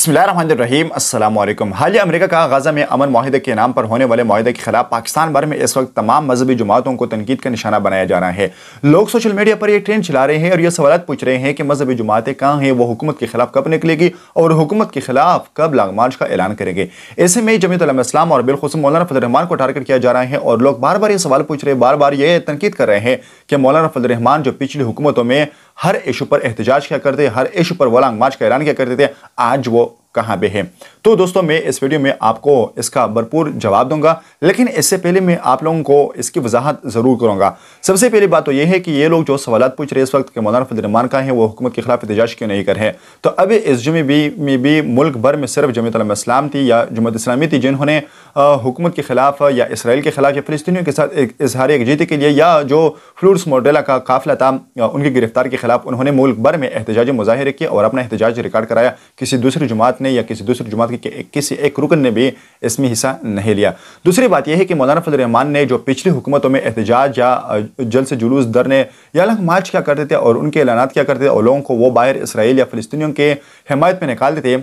बिस्मिल्लाहिर्रहमानिर्रहीम अस्सलाम वालेकुम। हालिया अमेरिका का गाज़ा में अमन माहिदे के नाम पर होने वाले माहिदे के खिलाफ पाकिस्तान भर में इस वक्त तमाम मजहबी जमातों को तनकीद का निशाना बनाया जा रहा है। लोग सोशल मीडिया पर यह ट्रेंड चला रहे हैं और ये सवाल पूछ रहे हैं कि मजहबी जमातें कहाँ हैं, वो हुकूमत के खिलाफ कब निकलेगी और हुकूमत के खिलाफ कब लॉन्ग मार्च का ऐलान करेंगे। ऐसे में जमीयत उलमा इस्लाम और बिलखुसूस मौलाना फजल रहमान को टारगेट किया जा रहा है और लोग बार बार ये सवाल पूछ रहे हैं, बार बार ये तनकीद कर रहे हैं कि मौलाना फजल रहमान जो पिछली हुकूमतों में हर इशू पर एहतजाज किया करते, हर इशू पर वो लॉन्ग मार्च का ऐलान किया करते थे, आज वो कहाँ पे है। तो दोस्तों मैं इस वीडियो में आपको इसका भरपूर जवाब दूंगा, लेकिन इससे पहले मैं आप लोगों को इसकी वजाहत ज़रूर करूंगा। सबसे पहली बात तो ये है कि ये लोग जो सवालात पूछ रहे हैं इस वक्त के मौलाना फजल रहमान का है, वो हुकूमत के खिलाफ एहतजाज क्यों नहीं कर रहे हैं। तो अभी इस जुमे में भी मुल्क भर में सिर्फ जमीयत उलमा इस्लाम थी या जमात इस्लामी थी जिन्होंने हुकूमत के खिलाफ या इसराइल के खिलाफ या फ़लस्तीनियों के साथ इजहार यकजहती के लिए या जो फ्लूड्स मॉडेला का काफिला था उनकी गिरफ्तार के खिलाफ उन्होंने मुल्क भर में एहतजाजी मुजाहिरे किए और अपना एहतजाज रिकॉर्ड कराया। किसी दूसरी जमात ने या किसी दूसरी जमात के किसी एक रुकन ने भी इसमें हिस्सा नहीं लिया। दूसरी बात यह है कि मौलाना फजल रहमान ने जो पिछली हुकूमतों में एहतजाज या जलसे जुलूस धरने या लंग मार्च क्या करते थे और उनके ऐलानात क्या करते थे और लोगों को वो बाहर इसराइल या फ़लस्तीनियों के हिमायत में निकालते थे,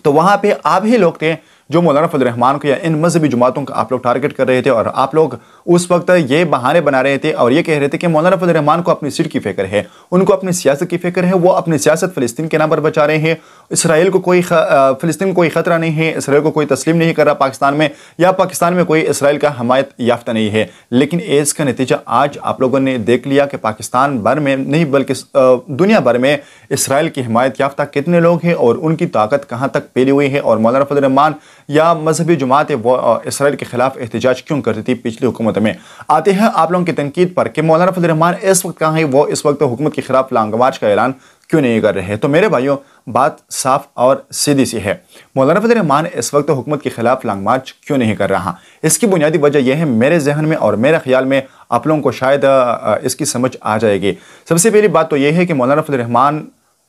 तो वहाँ पे आप ही लोग थे जो मौलाना फजल रहमान को या इन मजहबी जमातों का आप लोग टारगेट कर रहे थे और आप लोग उस वक्त ये बहाने बना रहे थे और ये कह रहे थे कि मौलाना फजल रहमान को अपनी सीट की फिक्र है, उनको अपनी सियासत की फिक्र है, वो अपनी सियासत फ़लस्तीन के नाम पर बचा रहे हैं। इसराइल को फ़लस्तीन को कोई ख़तरा नहीं है, इसराइल को कोई तस्लीम नहीं कर रहा पाकिस्तान में, या पाकिस्तान में कोई इसराइल का हमायत याफ्ता नहीं है। लेकिन इसका नतीजा आज आप लोगों ने देख लिया कि पाकिस्तान भर में नहीं बल्कि दुनिया भर में इसराइल की हमायत याफ्ता कितने लोग हैं और उनकी ताकत कहाँ तक फैली हुई है। और मौलाना फजल रहमान या मजहबी जमात वो इसराइल के खिलाफ एहतजाज क्यों करती थी पिछली हुकूमत में। आते हैं आप लोगों की तनकीद पर कि मौलाना फजल रहमान इस वक्त कहाँ है, वो इस वक्त हुकूमत के खिलाफ लॉन्ग मार्च का ऐलान क्यों नहीं कर रहे हैं। तो मेरे भाइयों बात साफ और सीधी सी है, मौलाना फजल रहमान इस वक्त हुकूमत के खिलाफ लॉन्ग मार्च क्यों नहीं कर रहा। इसकी बुनियादी वजह यह है मेरे जहन में और मेरे ख्याल में आप लोगों को शायद इसकी समझ आ जाएगी। सबसे पहली बात तो यह है कि मौलाना फजल रहमान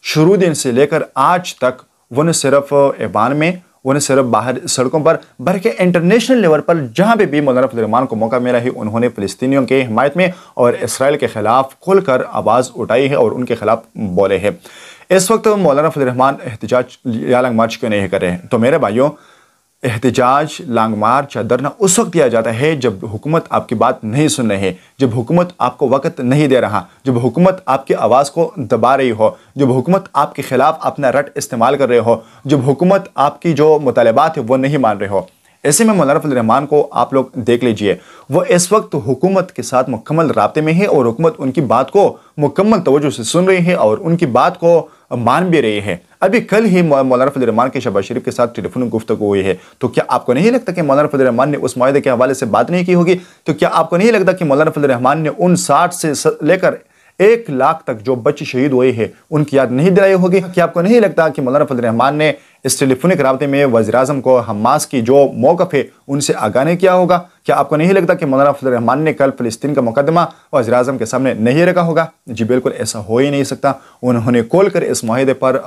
शुरू दिन से लेकर आज तक वो न सिर्फ ऐवान में, वो न सिर्फ बाहर सड़कों पर, बल्कि इंटरनेशनल लेवल पर जहाँ पे भी मौलाना फजल रहमान को मौका मिला है उन्होंने फ़लस्तीनियों के हिमायत में और इसराइल के खिलाफ खुलकर आवाज़ उठाई है और उनके खिलाफ बोले हैं। इस वक्त मौलाना फजल रहमान एहतजाज या लॉन्ग मार्च क्यों नहीं कर रहे हैं। तो मेरे भाइयों एहतजाज, लॉन्ग मार्च या धरना उस वक्त दिया जाता है जब हुकूमत आपकी बात नहीं सुन रही है, जब हुकूमत आपको वक्त नहीं दे रहा, जब हुकूमत आपकी आवाज़ को दबा रही हो, जब हुकूमत आपके खिलाफ अपना रट इस्तेमाल कर रहे हो, जब हुकूमत आपकी जो मुतालबात है वो नहीं मान रहे हो। ऐसे में मौलाना फजल रहमान को आप लोग देख लीजिए, वो इस वक्त हुकूमत के साथ मुकम्मल राब्ते में है और हुकूमत उनकी बात को मुकम्मल तवज्जो से सुन रही है और उनकी बात को मान भी रही है। अभी कल ही मौलाना फजल रहमान के शहबाज शरीफ के साथ टेलीफोन गुफ्तगू हुई है, तो क्या आपको नहीं लगता कि मौलाना फजल रहमान ने उस माहदे के हवाले से बात नहीं की होगी। तो क्या आपको नहीं लगता कि मौलाना फजल रहमान ने उन 60 से लेकर 1 लाख तक जो बच्चे शहीद हुए हैं उनकी याद नहीं दिलाई होगी। क्या आपको नहीं लगता कि मौलाना फजल रहमान ने इस टेलीफोनिक राब्ते में वज़ीर-ए-आज़म को हमास की जो मौक़िफ़ है उनसे आगाह नहीं किया होगा। क्या आपको नहीं लगता कि मौलाना फजल रहमान ने कल फ़लस्तीन का मुकदमा वज़ीर-ए-आज़म के सामने नहीं रखा होगा। जी बिल्कुल ऐसा हो ही नहीं सकता। उन्होंने खोल कर इस माहदे पर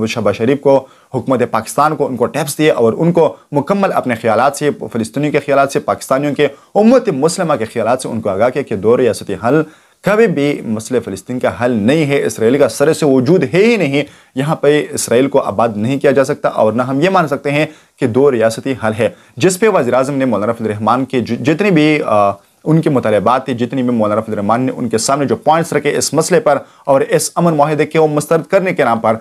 शहबाज शरीफ को, हुकूमत पाकिस्तान को उनको टैप्स दिए और उनको मुकम्मल अपने ख़यालात से, फ़लस्तीनियों के ख़यालात से, पाकिस्तानियों के, उम्मत मुस्लिमा के ख़यालात से उनको आगाह किया कि 2 रियासती हल कभी भी मसले फ़लस्तीन का हल नहीं है। इसराइल का सर से वजूद है ही नहीं, यहाँ पे इसराइल को आबाद नहीं किया जा सकता और ना हम ये मान सकते हैं कि 2 रियासती हल है। जिस पे वज़ीर-ए-आज़म ने मौलाना फजल रहमान के जितनी भी उनके मुतालबात थे, जितनी भी मौलाना फजल रहमान ने उनके सामने जो पॉइंट्स रखे इस मसले पर और इस अमन माहदे के वो मुस्तरद करने के नाम पर,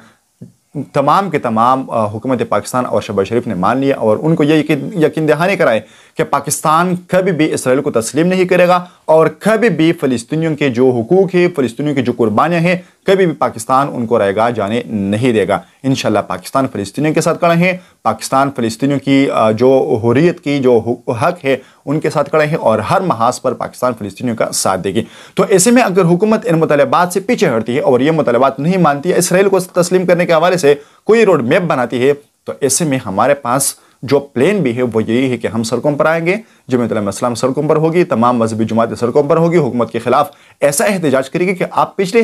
तमाम के तमाम हुकूमत पाकिस्तान और शहबाज शरीफ ने मान लिया और उनको ये यकीन दहानी कराए कि पाकिस्तान कभी भी इसराइल को तस्लीम नहीं करेगा और कभी भी फ़लस्तीनियों के जो हुकूक है, फ़लस्तीनियों की जो कुर्बानियाँ हैं, कभी भी पाकिस्तान उनको रहेगा जाने नहीं देगा। इंशाल्लाह पाकिस्तान फ़लस्तीनियों के साथ खड़े हैं, पाकिस्तान फ़लस्तीनियों की जो हुर्रियत की जो हक है उनके साथ खड़े हैं और हर महाज पर पाकिस्तान फ़लस्तीनियों का साथ देगी। तो ऐसे में अगर हुकूमत इन मुतालबात से पीछे हटती है और ये मुतालबात नहीं मानती है, इसराइल को तस्लीम करने के हवाले से कोई रोड मैप बनाती है, तो ऐसे में हमारे पास जो प्लान भी है वो यही है कि हम सड़कों पर आएंगे, जमात इस्लाम सड़कों पर होगी, तमाम मजहबी जमातें सड़कों पर होगी, हुकूमत के खिलाफ ऐसा एहतजाज करेगी कि आप पिछले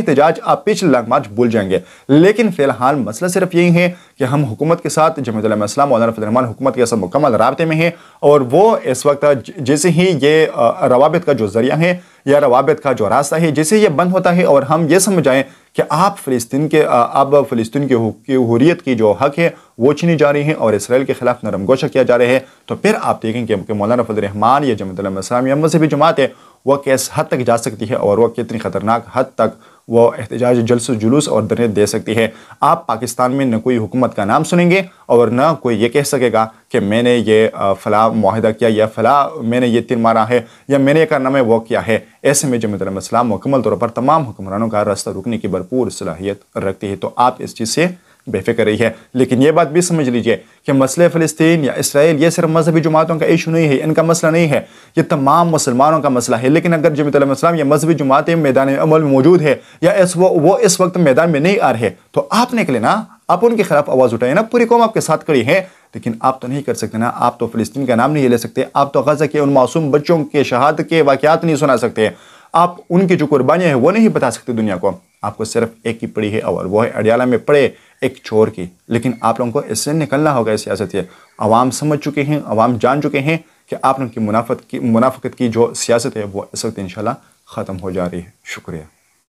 लॉन्ग मार्च भूल जाएंगे। लेकिन फिलहाल मसला सिर्फ यही है कि हम हुकूमत के साथ, जमात इस्लाम मौलाना फजल रहमान हुकूमत के साथ मुकम्मल राब्ते में है, और वो इस वक्त जैसे ही ये रवाबित का जो जरिया है या रवाबित का जो रास्ता है, जैसे ये बंद होता है और हम ये समझ जाएं कि अब फ़िलिस्तीन की हुर्रियत की जो हक है वो छीनी जा रही है और इसराइल के खिलाफ नरम गोशा किया जा रहा है, तो फिर आप देखेंगे कि मौलाना फजल रहमान या जमात इस्लाम या मजहबी जमात है वो किस हद तक जा सकती है और वह कितनी ख़तरनाक हद तक वो एहतजाज, जुलूस और धरने दे सकती है। आप पाकिस्तान में न कोई हुकूमत का नाम सुनेंगे और न कोई ये कह सकेगा कि मैंने ये फ़ला मुआहिदा किया या फ़ला मैंने ये तीर मारा है या मैंने ये कारनामा वो किया है। ऐसे में जमात इस्लाम मुकम्मल तौर पर तमाम हुक्मरानों का रास्ता रुकने की भरपूर सलाहियत रखती है। तो आप इस चीज़ से बेफिक्र रही है। लेकिन ये बात भी समझ लीजिए कि मसले फ़लस्तीन या इसराइल ये सिर्फ मजहबी जमातों का इशू नहीं है, इनका मसला नहीं है, ये तमाम मुसलमानों का मसला है। लेकिन अगर जमात इस्लाम या मजहबी जमातें मैदान अमल में मौजूद है या वो इस वक्त मैदान में नहीं आ रहे, तो आप निकले ना, आप उनके खिलाफ आवाज़ उठाए ना, पूरी कौम आपके साथ खड़ी है। लेकिन आप तो नहीं कर सकते ना, आप तो फ़लस्तीन का नाम नहीं ले सकते, आप तो गज़ा के उन मासूम बच्चों के शहादत के वाक़यात नहीं सुना सकते, आप उनकी जो कुर्बानियाँ हैं वो नहीं बता सकते दुनिया को। आपको सिर्फ एक ही पड़ी है और वो है अडियाला में पड़े एक चोर की। लेकिन आप लोगों को इससे निकलना होगा। इस सियासत है, अवाम समझ चुके हैं, अवाम जान चुके हैं कि आप लोगों की मुनाफकत की जो सियासत है वो इस वक्त इंशाल्लाह ख़त्म हो जा रही है। शुक्रिया।